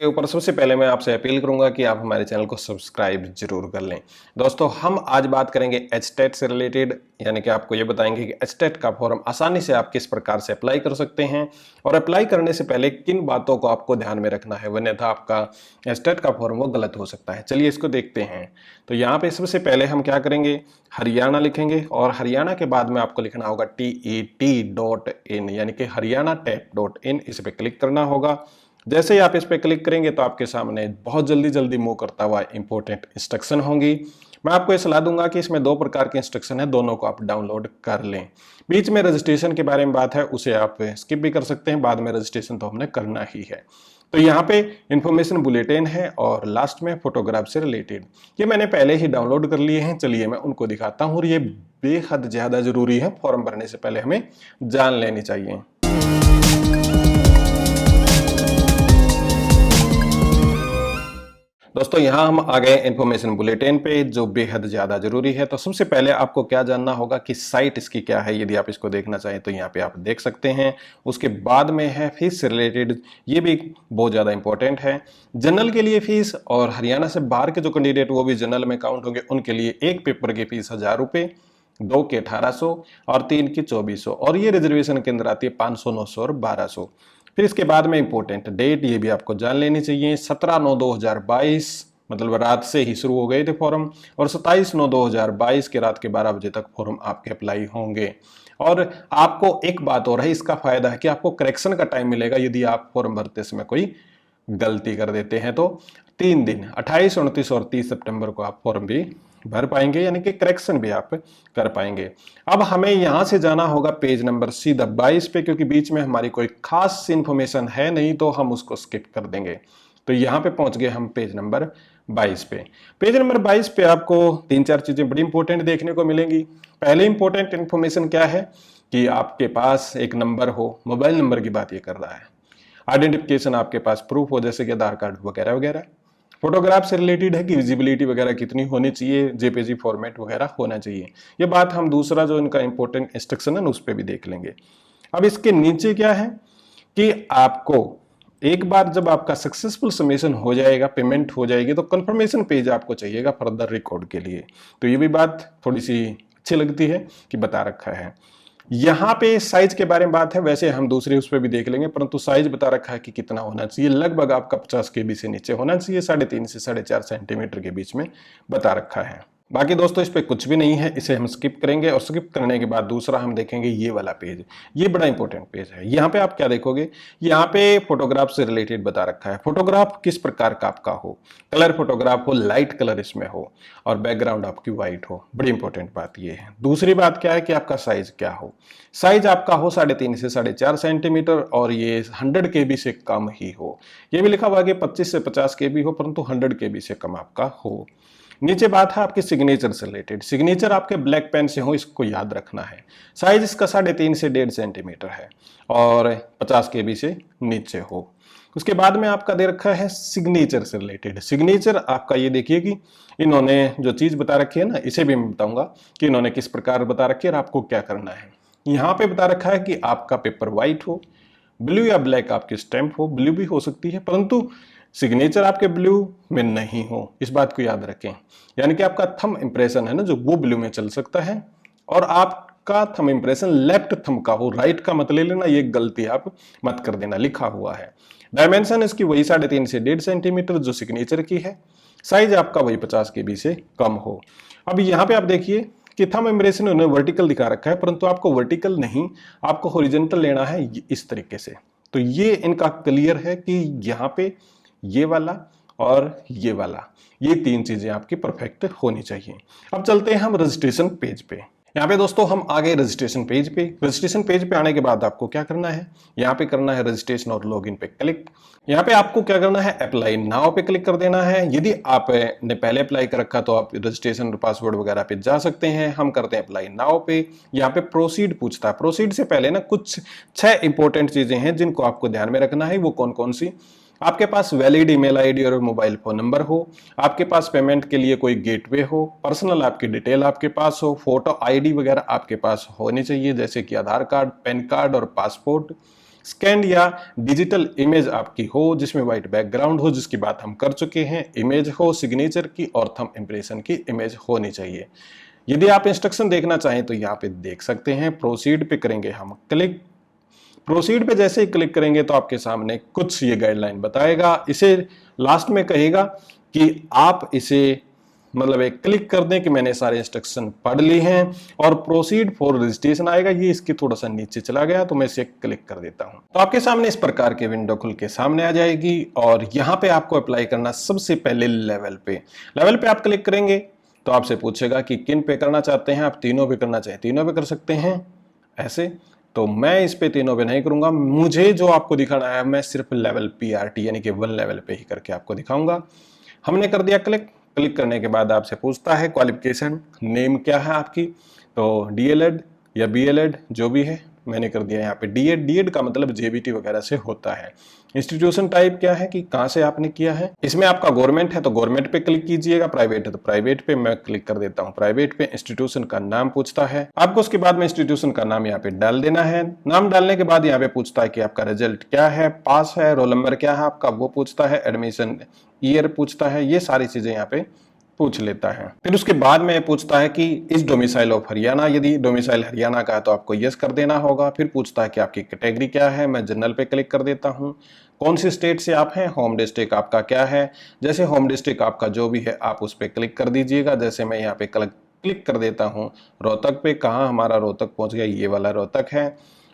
के ऊपर सबसे पहले मैं आपसे अपील करूंगा कि आप हमारे चैनल को सब्सक्राइब जरूर कर लें। दोस्तों, हम आज बात करेंगे एचटेट से रिलेटेड, यानी कि आपको ये बताएंगे कि एचटेट का फॉर्म आसानी से आप किस प्रकार से अप्लाई कर सकते हैं और अप्लाई करने से पहले किन बातों को आपको ध्यान में रखना है, वरना आपका एचटेट का फॉर्म वो गलत हो सकता है। चलिए इसको देखते हैं। तो यहाँ पे सबसे पहले हम क्या करेंगे, हरियाणा लिखेंगे और हरियाणा के बाद में आपको लिखना होगा TET.in, यानी कि हरियाणा टेट.in। इस पर क्लिक करना होगा। जैसे ही आप इस पर क्लिक करेंगे तो आपके सामने बहुत जल्दी मूव करता हुआ इंपॉर्टेंट इंस्ट्रक्शन होंगी। मैं आपको ये सलाह दूंगा कि इसमें दो प्रकार के इंस्ट्रक्शन है, दोनों को आप डाउनलोड कर लें। बीच में रजिस्ट्रेशन के बारे में बात है, उसे आप स्किप भी कर सकते हैं, बाद में रजिस्ट्रेशन तो हमने करना ही है। तो यहाँ पे इंफॉर्मेशन बुलेटिन है और लास्ट में फोटोग्राफ से रिलेटेड, ये मैंने पहले ही डाउनलोड कर लिए हैं। चलिए मैं उनको दिखाता हूँ और ये बेहद ज्यादा जरूरी है, फॉर्म भरने से पहले हमें जान लेनी चाहिए। दोस्तों, यहाँ हम आ गए इंफॉर्मेशन बुलेटिन पे, जो बेहद ज्यादा जरूरी है। तो सबसे पहले आपको क्या जानना होगा कि साइट इसकी क्या है। यदि आप इसको देखना चाहें तो यहाँ पे आप देख सकते हैं। उसके बाद में है फीस से रिलेटेड, ये भी बहुत ज्यादा इंपॉर्टेंट है। जनरल के लिए फीस, और हरियाणा से बाहर के जो कैंडिडेट वो भी जनरल में काउंट होंगे, उनके लिए एक पेपर की फीस 1000 रुपए, 2 के 1800 और 3 की 2400, और ये रिजर्वेशन के अंदर आती है 500, 900 और 1200। फिर इसके बाद में इंपॉर्टेंट डेट, ये भी आपको जान लेनी चाहिए। 17/9/2022, मतलब रात से ही शुरू हो गए थे फॉर्म, और 27/9/2022 के रात के 12 बजे तक फॉर्म आपके अप्लाई होंगे। और आपको एक बात और है, इसका फायदा है कि आपको करेक्शन का टाइम मिलेगा। यदि आप फॉर्म भरते समय कोई गलती कर देते हैं तो 3 दिन 28, 29 और 30 सितंबर को आप फॉर्म भी भर पाएंगे, यानी कि करेक्शन भी आप कर पाएंगे। अब हमें यहां से जाना होगा पेज नंबर सीधा 22 पे, क्योंकि बीच में हमारी कोई खास इंफॉर्मेशन है नहीं तो हम उसको स्किप कर देंगे। तो यहां पे पहुंच गए हम पेज नंबर 22 पे। पेज नंबर 22 पे आपको 3-4 चीजें बड़ी इंपॉर्टेंट देखने को मिलेंगी। पहले इंपॉर्टेंट इंफॉर्मेशन क्या है कि आपके पास एक नंबर हो, मोबाइल नंबर की बात ये कर रहा है। आइडेंटिफिकेशन आपके पास प्रूफ हो, जैसे कि आधार कार्ड वगैरह वगैरह। फोटोग्राफ से रिलेटेड है कि विजिबिलिटी वगैरह कितनी होनी चाहिए, जेपीजी फॉर्मेट वगैरह होना चाहिए। ये बात हम दूसरा जो इनका इंपॉर्टेंट इंस्ट्रक्शन है उस पर भी देख लेंगे। अब इसके नीचे क्या है कि आपको एक बार जब आपका सक्सेसफुल सबमिशन हो जाएगा, पेमेंट हो जाएगी, तो कंफर्मेशन पेज आपको चाहिएगा फर्दर रिकॉर्ड के लिए। तो ये भी बात थोड़ी सी अच्छी लगती है कि बता रखा है। यहाँ पे साइज के बारे में बात है, वैसे हम दूसरे उस पर भी देख लेंगे, परंतु साइज बता रखा है कि कितना होना चाहिए। लगभग आपका 50 KB से नीचे होना चाहिए, 3.5 से 4.5 सेंटीमीटर के बीच में बता रखा है। बाकी दोस्तों इस पे कुछ भी नहीं है, इसे हम स्किप करेंगे। और स्किप करने के बाद दूसरा हम देखेंगे ये वाला पेज। ये बड़ा इंपॉर्टेंट पेज है। यहाँ पे आप क्या देखोगे, यहाँ पे फोटोग्राफ से रिलेटेड बता रखा है। फोटोग्राफ किस प्रकार का आपका हो, कलर फोटोग्राफ हो, लाइट कलर इसमें हो, और बैकग्राउंड आपकी व्हाइट हो। बड़ी इंपॉर्टेंट बात ये है। दूसरी बात क्या है कि आपका साइज क्या हो। साइज आपका हो 3.5 से 4.5 सेंटीमीटर, और ये 100 KB से कम ही हो। ये भी लिखा हुआ कि 25 से 50 KB हो, परंतु 100 KB से कम आपका हो। नीचे बात है आपके सिग्नेचर से रिलेटेड। सिग्नेचर आपके ब्लैक पेन से हो, इसको याद रखना है। साइज इसका 3.5 से 1.5 सेंटीमीटर है और 50 KB से नीचे हो। उसके बाद में आपका दे रखा है सिग्नेचर से रिलेटेड। सिग्नेचर आपका ये देखिए कि इन्होंने जो चीज बता रखी है ना, इसे भी मैं बताऊंगा कि इन्होंने किस प्रकार बता रखी है और आपको क्या करना है। यहाँ पे बता रखा है कि आपका पेपर व्हाइट हो, ब्लू या ब्लैक आपकी स्टैंप हो, ब्लू भी हो सकती है, परंतु सिग्नेचर आपके ब्लू में नहीं हो, इस बात को याद रखें। यानी कि आपका थंब इंप्रेशन है ना, जो वो ब्लू में चल सकता है, और आपका थंब इंप्रेशन लेफ्ट थंब का हो, राइट का मत ले लेना, ये गलती आप मत कर देना, लिखा हुआ है। डायमेंशन इसकी वही 3.5 से 1.5 सेंटीमीटर जो सिग्नेचर की है। साइज आपका वही 50 KB से कम हो। अब यहाँ पे आप देखिए कि थंब इंप्रेशन उन्होंने वर्टिकल दिखा रखा है, परंतु आपको वर्टिकल नहीं, आपको हॉरिजॉन्टल लेना है इस तरीके से। तो ये इनका क्लियर है कि यहाँ पे ये वाला और ये वाला, ये 3 चीजें आपकी परफेक्ट होनी चाहिए। अब चलते हैं हम रजिस्ट्रेशन पेज पे। यहाँ पे दोस्तों हम आ गए रजिस्ट्रेशन पेज पे। रजिस्ट्रेशन पेज पे आने के बाद आपको क्या करना है, यहाँ पे करना है रजिस्ट्रेशन और लॉगिन पे क्लिक। यहाँ पे आपको क्या करना है, अप्लाई नाउ पे क्लिक कर देना है। यदि आपने पहले अप्लाई कर रखा तो आप रजिस्ट्रेशन और पासवर्ड वगैरह पे जा सकते हैं। हम करते हैं अप्लाई नाउ पे। यहाँ पे प्रोसीड पूछता है। प्रोसीड से पहले ना कुछ 6 इंपॉर्टेंट चीजें हैं जिनको आपको ध्यान में रखना है। वो कौन कौन सी, आपके पास वैलिड ईमेल आईडी और मोबाइल फोन नंबर हो, आपके पास पेमेंट के लिए कोई गेटवे हो, पर्सनल आपकी डिटेल आपके पास हो, फोटो आईडी वगैरह आपके पास होनी चाहिए, जैसे कि आधार कार्ड, पैन कार्ड और पासपोर्ट। स्कैन या डिजिटल इमेज आपकी हो जिसमें व्हाइट बैकग्राउंड हो, जिसकी बात हम कर चुके हैं, इमेज हो सिग्नेचर की और थंब इंप्रेशन की इमेज होनी चाहिए। यदि आप इंस्ट्रक्शन देखना चाहें तो यहाँ पे देख सकते हैं। प्रोसीड पे करेंगे हम क्लिक। प्रोसीड पे जैसे ही क्लिक करेंगे तो आपके सामने कुछ ये गाइडलाइन बताएगा। इसे लास्ट में कहेगा कि आप इसे मतलब एक क्लिक कर दें कि मैंने सारे इंस्ट्रक्शन पढ़ ली हैं, और प्रोसीड फॉर रजिस्ट्रेशन आएगा। ये इसके थोड़ा सा नीचे चला गया तो मैं इसे क्लिक कर देता हूं, तो आपके सामने इस प्रकार की विंडो खुल के सामने आ जाएगी। और यहां पे आपको अप्लाई करना सबसे पहले लेवल पे आप क्लिक करेंगे तो आपसे पूछेगा कि किन पे करना चाहते हैं। आप तीनों पे करना चाहें तीनों पे कर सकते हैं ऐसे, तो मैं इस पे तीनों पे नहीं करूंगा। मुझे जो आपको दिखाना है मैं सिर्फ लेवल PRT यानी कि 1 लेवल पे ही करके आपको दिखाऊंगा। हमने कर दिया क्लिक। क्लिक करने के बाद आपसे पूछता है क्वालिफिकेशन नेम क्या है आपकी, तो DLED या BLED जो भी है, मैंने कर दिया यहाँ पे DED का मतलब JBT वगैरह से होता है। इंस्टीट्यूशन टाइप क्या है कि कहाँ से आपने किया है, इसमें आपका गवर्नमेंट है तो गवर्नमेंट पे क्लिक कीजिएगा, प्राइवेट है तो प्राइवेट पे, मैं क्लिक कर देता हूँ प्राइवेट पे। इंस्टीट्यूशन का नाम पूछता है आपको, उसके बाद में इंस्टीट्यूशन का नाम यहाँ पे डाल देना है। नाम डालने के बाद यहाँ पे पूछता है कि आपका रिजल्ट क्या है, पास है, रोल नंबर क्या है आपका वो पूछता है, एडमिशन ईयर पूछता है, ये सारी चीजें यहाँ पे पूछ लेता है। फिर उसके बाद में पूछता है कि इस डोमिसाइल ऑफ हरियाणा, यदि डोमिसाइल हरियाणा का है तो आपको यस कर देना होगा। फिर पूछता है कि आपकी कैटेगरी क्या है, मैं जनरल पे क्लिक कर देता हूँ। कौन सी स्टेट से आप हैं, होम डिस्ट्रिक्ट आपका क्या है, जैसे होम डिस्ट्रिक्ट आपका जो भी है आप उस पर क्लिक कर दीजिएगा। जैसे मैं यहाँ पे क्लिक कर देता हूँ रोहतक पे, कहाँ हमारा रोहतक पहुंच गया, ये वाला रोहतक है।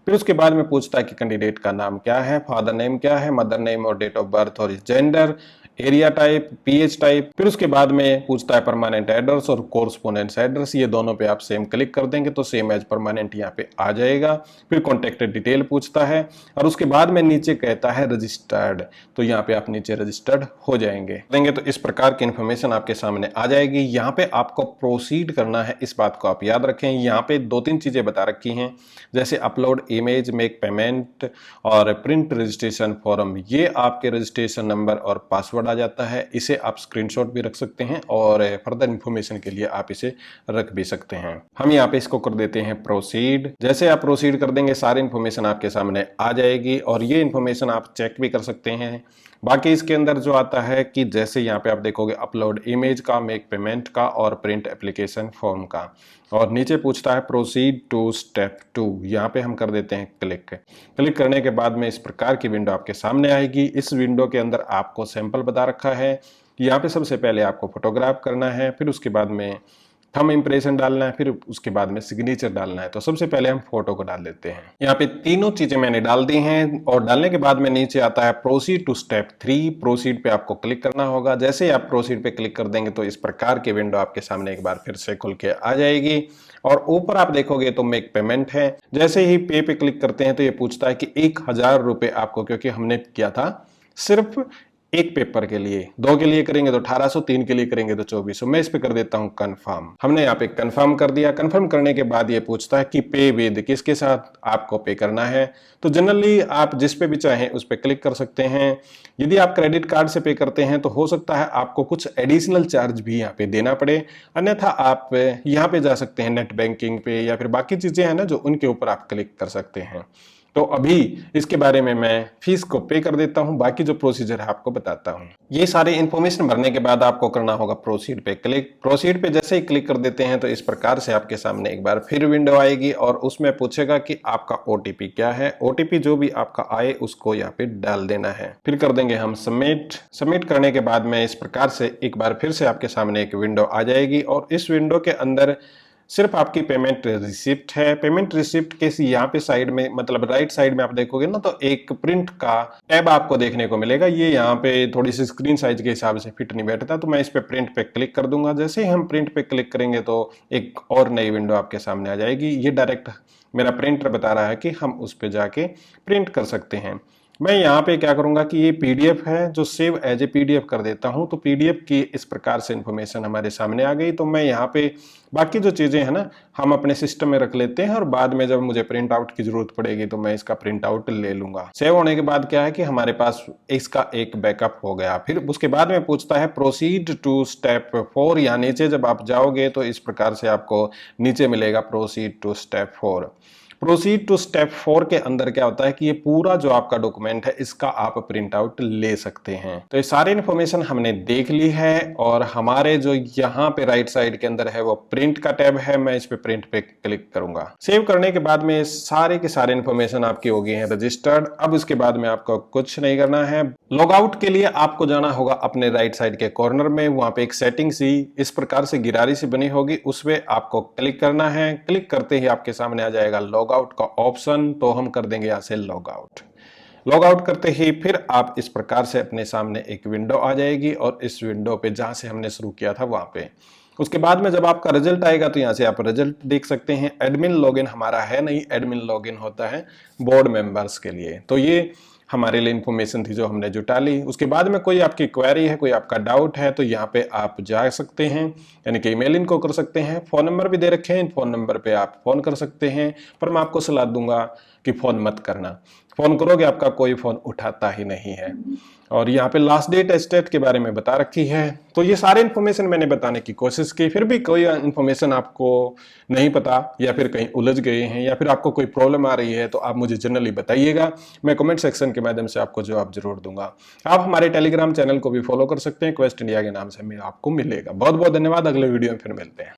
फिर उसके बाद में पूछता है कि कैंडिडेट का नाम क्या है, फादर नेम क्या है, मदर नेम और डेट ऑफ बर्थ और gender, area type, PH type. फिर उसके बाद में पूछता है परमानेंट एड्रेस और कोरस्पोंडेंस एड्रेस, ये दोनों पे आप सेम क्लिक कर देंगे तो सेम एज परमानेंट यहाँ पे आ जाएगा। फिर कॉन्टेक्ट डिटेल पूछता है और उसके बाद में नीचे कहता है रजिस्टर्ड, तो यहाँ पे आप नीचे रजिस्टर्ड हो जाएंगे देंगे तो इस प्रकार की इन्फॉर्मेशन आपके सामने आ जाएगी। यहाँ पे आपको प्रोसीड करना है, इस बात को आप याद रखें। यहाँ पे 2-3 चीजें बता रखी हैं, जैसे अपलोड इमेज, मेक पेमेंट और प्रिंट रजिस्ट्रेशन फॉर्म। ये आपके रजिस्ट्रेशन नंबर और पासवर्ड आ जाता है, इसे आप स्क्रीनशॉट भी रख सकते हैं और फर्दर इंफॉर्मेशन के लिए आप इसे रख भी सकते हैं। हम यहाँ पे इसको कर देते हैं प्रोसीड। जैसे आप प्रोसीड कर देंगे सारी इंफॉर्मेशन आपके सामने आ जाएगी और ये इंफॉर्मेशन आप चेक भी कर सकते हैं। बाकी इसके अंदर जो आता है कि जैसे यहाँ पे आप देखोगे अपलोड इमेज का, मेक पेमेंट का और प्रिंट एप्लीकेशन फॉर्म का, और नीचे पूछता है प्रोसीड टू स्टेप 2, यहाँ पे हम कर देते हैं क्लिक। क्लिक करने के बाद में इस प्रकार की विंडो आपके सामने आएगी। इस विंडो के अंदर आपको सैंपल बता रखा है कि यहाँ पे सबसे पहले आपको फोटोग्राफ करना है, फिर उसके बाद में थंब इंप्रेशन डालना है, फिर उसके बाद में सिग्नेचर डालना है। तो सबसे पहले हम फोटो को डाल देते हैं। यहाँ पे तीनों चीजें मैंने डाल दी हैं और डालने के बाद में नीचे आता है प्रोसीड टू स्टेप 3। प्रोसीड पे आपको क्लिक करना होगा। जैसे ही आप प्रोसीड पे क्लिक कर देंगे तो इस प्रकार की विंडो आपके सामने एक बार फिर से खुल के आ जाएगी और ऊपर आप देखोगे तो मेक पेमेंट है। जैसे ही पे क्लिक करते हैं तो ये पूछता है कि 1000 रुपए आपको, क्योंकि हमने किया था सिर्फ एक पेपर के लिए, 2 के लिए करेंगे तो 1800, 3 के लिए करेंगे तो 2400। मैं इस पे कर देता हूं कंफर्म। हमने यहाँ पे कंफर्म कर दिया। कंफर्म करने के बाद ये पूछता है कि पे विद, किसके साथ आपको पे करना है। तो जनरली आप जिस पे भी चाहें उस पे क्लिक कर सकते हैं। यदि आप क्रेडिट कार्ड से पे करते हैं तो हो सकता है आपको कुछ एडिशनल चार्ज भी यहाँ पे देना पड़े, अन्यथा आप यहाँ पे जा सकते हैं नेट बैंकिंग पे या फिर बाकी चीजें हैं ना जो उनके ऊपर आप क्लिक कर सकते हैं। तो अभी इसके बारे में मैं फीस को पे कर देता हूं, बाकी जो प्रोसीजर है आपको बताता हूं। ये सारी इंफॉर्मेशन भरने के बाद आपको करना होगा प्रोसीड पे क्लिक। प्रोसीड पे जैसे ही क्लिक कर देते हैं तो इस प्रकार से आपके सामने एक बार फिर विंडो आएगी और उसमें पूछेगा कि आपका OTP क्या है। OTP जो भी आपका आए उसको यहाँ पे डाल देना है। फिर कर देंगे हम सबमिट। सबमिट करने के बाद में इस प्रकार से एक बार फिर से आपके सामने एक विंडो आ जाएगी और इस विंडो के अंदर सिर्फ आपकी पेमेंट रिसिप्ट है। पेमेंट रिसिप्ट के यहाँ पे साइड में मतलब राइट साइड में आप देखोगे ना तो एक प्रिंट का टैब आपको देखने को मिलेगा। ये यहाँ पे थोड़ी सी स्क्रीन साइज के हिसाब से फिट नहीं बैठता, तो मैं इस पे प्रिंट पे क्लिक कर दूंगा। जैसे ही हम प्रिंट पे क्लिक करेंगे तो एक और नई विंडो आपके सामने आ जाएगी। ये डायरेक्ट मेरा प्रिंटर बता रहा है कि हम उस पे जाके प्रिंट कर सकते हैं। मैं यहाँ पे क्या करूंगा कि ये PDF है जो सेव एज ए PDF कर देता हूं। तो PDF की इस प्रकार से इंफॉर्मेशन हमारे सामने आ गई। तो मैं यहाँ पे बाकी जो चीजें हैं ना हम अपने सिस्टम में रख लेते हैं और बाद में जब मुझे प्रिंट आउट की जरूरत पड़ेगी तो मैं इसका प्रिंट आउट ले लूंगा। सेव होने के बाद क्या है कि हमारे पास इसका एक बैकअप हो गया। फिर उसके बाद में पूछता है प्रोसीड टू स्टेप 4, या नीचे जब आप जाओगे तो इस प्रकार से आपको नीचे मिलेगा proceed to step 4। Proceed to step 4 के अंदर क्या होता है कि ये पूरा जो आपका डॉक्यूमेंट है इसका आप प्रिंट आउट ले सकते हैं। तो ये सारी इन्फॉर्मेशन हमने देख ली है और हमारे जो यहाँ पे राइट साइड के अंदर है वो प्रिंट का टैब है, मैं इस पे प्रिंट पे क्लिक करूंगा। सेव करने के बाद में सारे के सारे इन्फॉर्मेशन आपकी हो गई है रजिस्टर्ड। अब उसके बाद में आपको कुछ नहीं करना है। लॉग आउट के लिए आपको जाना होगा अपने राइट साइड के कॉर्नर में, वहां पे एक सेटिंग सी इस प्रकार से गिरारी सी बनी होगी, उसपे आपको क्लिक करना है। क्लिक करते ही आपके सामने आ जाएगा लॉग आउट का ऑप्शन, तो हम कर देंगे यहां से लॉग आउट। लॉग आउट करते ही फिर आप इस प्रकार से अपने सामने एक विंडो आ जाएगी और इस विंडो पे जहां से हमने शुरू किया था वहां पे, उसके बाद में जब आपका रिजल्ट आएगा तो यहाँ से आप रिजल्ट देख सकते हैं। एडमिन लॉगिन हमारा है नहीं, एडमिन लॉगिन होता है बोर्ड मेंबर्स के लिए। तो ये हमारे लिए इंफॉर्मेशन थी जो हमने जुटा ली। उसके बाद में कोई आपकी क्वेरी है, कोई आपका डाउट है तो यहाँ पे आप जा सकते हैं, यानी कि ईमेल इनको कर सकते हैं। फोन नंबर भी दे रखे हैं, फोन नंबर पे आप फोन कर सकते हैं, पर मैं आपको सलाह दूंगा कि फोन मत करना। फोन करोगे आपका कोई फोन उठाता ही नहीं है। और यहाँ पे लास्ट डेट एस्टेट के बारे में बता रखी है। तो ये सारे इन्फॉर्मेशन मैंने बताने की कोशिश की, फिर भी कोई इन्फॉर्मेशन आपको नहीं पता या फिर कहीं उलझ गए हैं या फिर आपको कोई प्रॉब्लम आ रही है तो आप मुझे जनरली बताइएगा, मैं कमेंट सेक्शन के माध्यम से आपको जवाब जरूर दूंगा। आप हमारे टेलीग्राम चैनल को भी फॉलो कर सकते हैं, क्वेस्ट इंडिया के नाम से आपको मिलेगा। बहुत बहुत धन्यवाद, अगले वीडियो में फिर मिलते हैं।